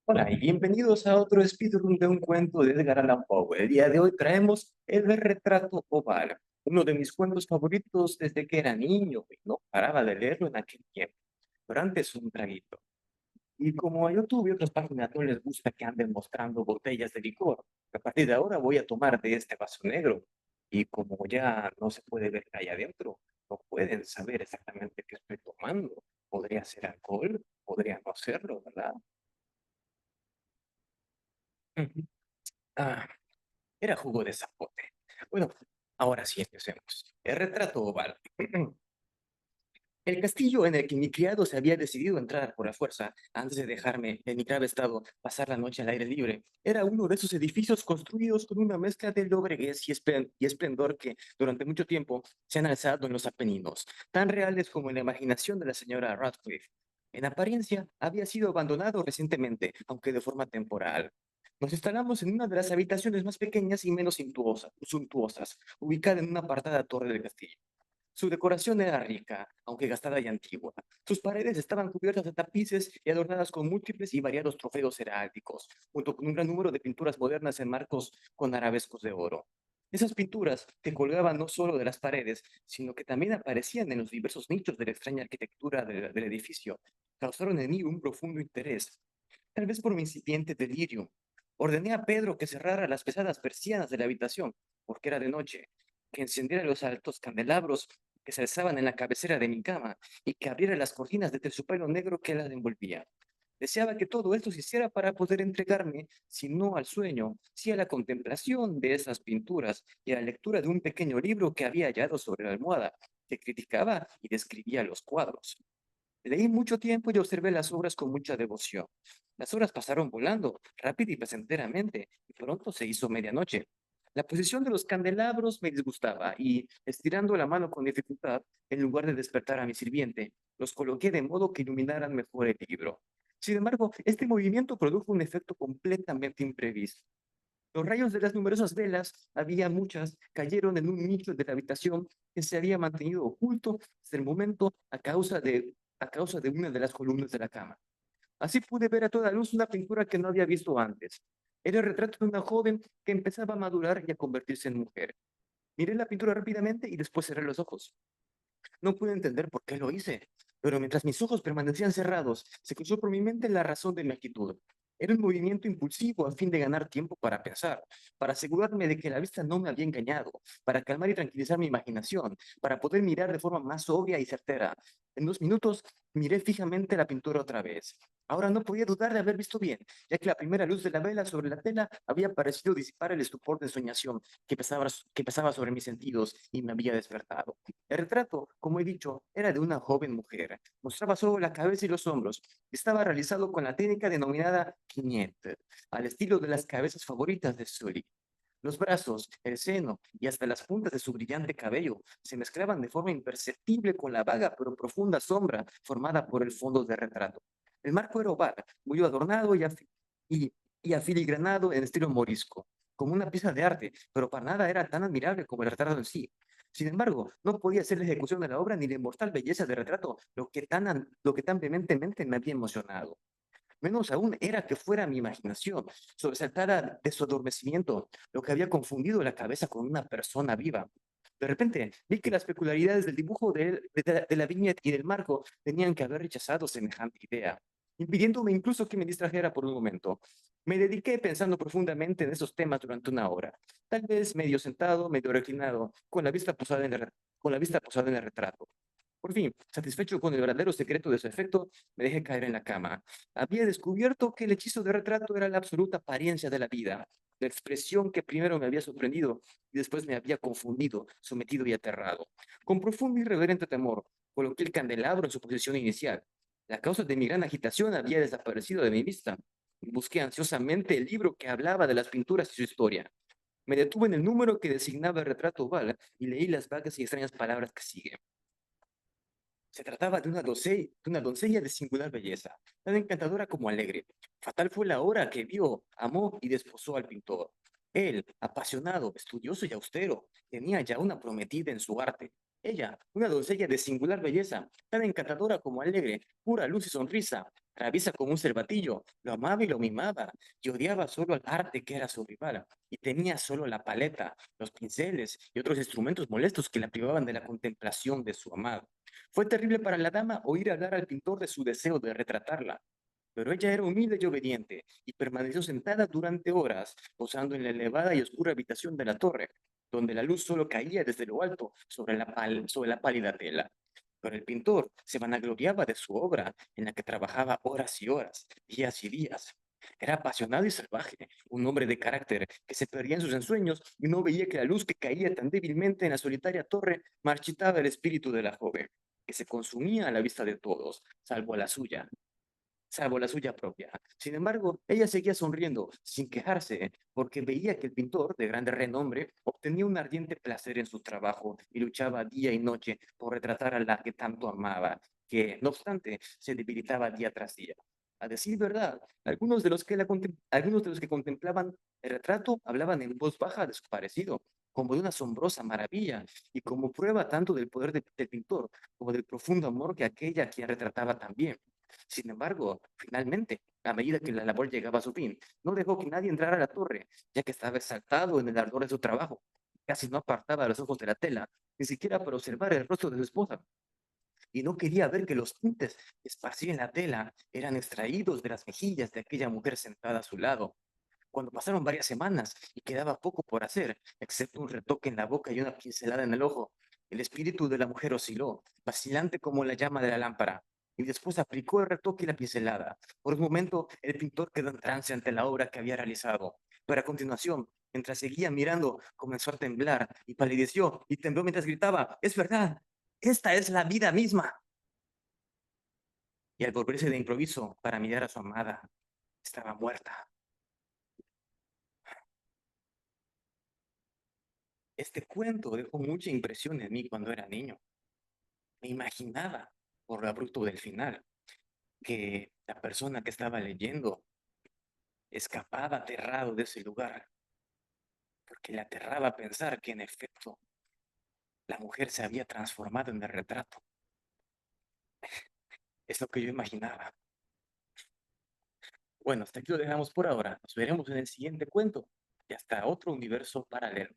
Hola y bienvenidos a otro speedrun de un cuento de Edgar Allan Poe. El día de hoy traemos El retrato oval, uno de mis cuentos favoritos desde que era niño y no paraba de leerlo en aquel tiempo. Pero antes un traguito. Y como a YouTube y otras páginas no les gusta que anden mostrando botellas de licor, a partir de ahora voy a tomar de este vaso negro. Y como ya no se puede ver qué hay adentro, no pueden saber exactamente qué estoy tomando. Podría ser alcohol, podría no serlo, ¿verdad? Ah, era jugo de zapote. Bueno, ahora sí empecemos. El retrato oval. El castillo en el que mi criado se había decidido entrar por la fuerza antes de dejarme, en mi grave estado, pasar la noche al aire libre, era uno de esos edificios construidos con una mezcla de lobreguez y esplendor que durante mucho tiempo se han alzado en los Apeninos, tan reales como en la imaginación de la señora Radcliffe. En apariencia, había sido abandonado recientemente, aunque de forma temporal. Nos instalamos en una de las habitaciones más pequeñas y menos suntuosas, ubicada en una apartada torre del castillo. Su decoración era rica, aunque gastada y antigua. Sus paredes estaban cubiertas de tapices y adornadas con múltiples y variados trofeos heráldicos, junto con un gran número de pinturas modernas en marcos con arabescos de oro. Esas pinturas, que colgaban no solo de las paredes, sino que también aparecían en los diversos nichos de la extraña arquitectura del edificio, causaron en mí un profundo interés, tal vez por mi incipiente delirio. Ordené a Pedro que cerrara las pesadas persianas de la habitación, porque era de noche, que encendiera los altos candelabros que se alzaban en la cabecera de mi cama y que abriera las cortinas de terciopelo negro que la envolvía. Deseaba que todo esto se hiciera para poder entregarme, si no al sueño, sí a la contemplación de esas pinturas y a la lectura de un pequeño libro que había hallado sobre la almohada, que criticaba y describía los cuadros. Leí mucho tiempo y observé las obras con mucha devoción. Las horas pasaron volando, rápido y placenteramente, y pronto se hizo medianoche. La posición de los candelabros me disgustaba y, estirando la mano con dificultad, en lugar de despertar a mi sirviente, los coloqué de modo que iluminaran mejor el libro. Sin embargo, este movimiento produjo un efecto completamente imprevisto. Los rayos de las numerosas velas, había muchas, cayeron en un nicho de la habitación que se había mantenido oculto desde el momento a causa de una de las columnas de la cama. Así pude ver a toda luz una pintura que no había visto antes. Era el retrato de una joven que empezaba a madurar y a convertirse en mujer. Miré la pintura rápidamente y después cerré los ojos. No pude entender por qué lo hice, pero mientras mis ojos permanecían cerrados, se cruzó por mi mente la razón de mi actitud. Era un movimiento impulsivo a fin de ganar tiempo para pensar, para asegurarme de que la vista no me había engañado, para calmar y tranquilizar mi imaginación, para poder mirar de forma más obvia y certera. En 2 minutos miré fijamente la pintura otra vez. Ahora no podía dudar de haber visto bien, ya que la primera luz de la vela sobre la tela había parecido disipar el estupor de soñación que pesaba sobre mis sentidos y me había despertado. El retrato, como he dicho, era de una joven mujer. Mostraba solo la cabeza y los hombros. Estaba realizado con la técnica denominada Quiñete, al estilo de las cabezas favoritas de Sully. Los brazos, el seno y hasta las puntas de su brillante cabello se mezclaban de forma imperceptible con la vaga pero profunda sombra formada por el fondo del retrato. El marco era oval, muy adornado y, y afiligranado en estilo morisco, como una pieza de arte, pero para nada era tan admirable como el retrato en sí. Sin embargo, no podía ser la ejecución de la obra ni la inmortal belleza del retrato lo que tan vehementemente me había emocionado. Menos aún era que fuera mi imaginación, sobresaltada de su adormecimiento, lo que había confundido la cabeza con una persona viva. De repente, vi que las peculiaridades del dibujo de la viñeta y del marco tenían que haber rechazado semejante idea, impidiéndome incluso que me distrajera por un momento. Me dediqué pensando profundamente en esos temas durante una hora, tal vez medio sentado, medio reclinado, con la vista posada en el retrato. Por fin, satisfecho con el verdadero secreto de su efecto, me dejé caer en la cama. Había descubierto que el hechizo de retrato era la absoluta apariencia de la vida, la expresión que primero me había sorprendido y después me había confundido, sometido y aterrado. Con profundo y reverente temor, coloqué el candelabro en su posición inicial. La causa de mi gran agitación había desaparecido de mi vista. Busqué ansiosamente el libro que hablaba de las pinturas y su historia. Me detuve en el número que designaba el retrato oval y leí las vagas y extrañas palabras que siguen. Se trataba de una doncella de singular belleza, tan encantadora como alegre. Fatal fue la hora que vio, amó y desposó al pintor. Él, apasionado, estudioso y austero, tenía ya una prometida en su arte. Ella, una doncella de singular belleza, tan encantadora como alegre, pura luz y sonrisa. traviesa como un cervatillo, lo amaba y lo mimaba, y odiaba solo el arte que era su rival, y tenía solo la paleta, los pinceles y otros instrumentos molestos que la privaban de la contemplación de su amado. Fue terrible para la dama oír hablar al pintor de su deseo de retratarla, pero ella era humilde y obediente, y permaneció sentada durante horas, posando en la elevada y oscura habitación de la torre, donde la luz solo caía desde lo alto sobre la pálida tela. Pero el pintor se vanagloriaba de su obra, en la que trabajaba horas y horas, días y días. Era apasionado y salvaje, un hombre de carácter que se perdía en sus ensueños y no veía que la luz que caía tan débilmente en la solitaria torre marchitaba el espíritu de la joven, que se consumía a la vista de todos, salvo la suya propia. Sin embargo, ella seguía sonriendo, sin quejarse, porque veía que el pintor, de grande renombre, obtenía un ardiente placer en su trabajo y luchaba día y noche por retratar a la que tanto amaba, que, no obstante, se debilitaba día tras día. A decir verdad, algunos de los que contemplaban el retrato hablaban en voz baja de su parecido, como de una asombrosa maravilla, y como prueba tanto del poder del pintor como del profundo amor que aquella a quien retrataba también. Sin embargo, finalmente, a medida que la labor llegaba a su fin, no dejó que nadie entrara a la torre, ya que estaba exaltado en el ardor de su trabajo. Casi no apartaba los ojos de la tela, ni siquiera para observar el rostro de su esposa, y no quería ver que los tintes que esparcía en la tela eran extraídos de las mejillas de aquella mujer sentada a su lado. Cuando pasaron varias semanas y quedaba poco por hacer, excepto un retoque en la boca y una pincelada en el ojo, el espíritu de la mujer osciló, vacilante como la llama de la lámpara, y después aplicó el retoque y la pincelada. Por un momento, el pintor quedó en trance ante la obra que había realizado, pero a continuación, mientras seguía mirando, comenzó a temblar y palideció y tembló mientras gritaba, «¡Es verdad! ¡Esta es la vida misma!». Y al volverse de improviso para mirar a su amada, estaba muerta. Este cuento dejó mucha impresión en mí cuando era niño. Me imaginaba, por lo abrupto del final, que la persona que estaba leyendo escapaba aterrado de ese lugar, porque le aterraba pensar que en efecto la mujer se había transformado en el retrato. Es lo que yo imaginaba. Bueno, hasta aquí lo dejamos por ahora. Nos veremos en el siguiente cuento y hasta otro universo paralelo.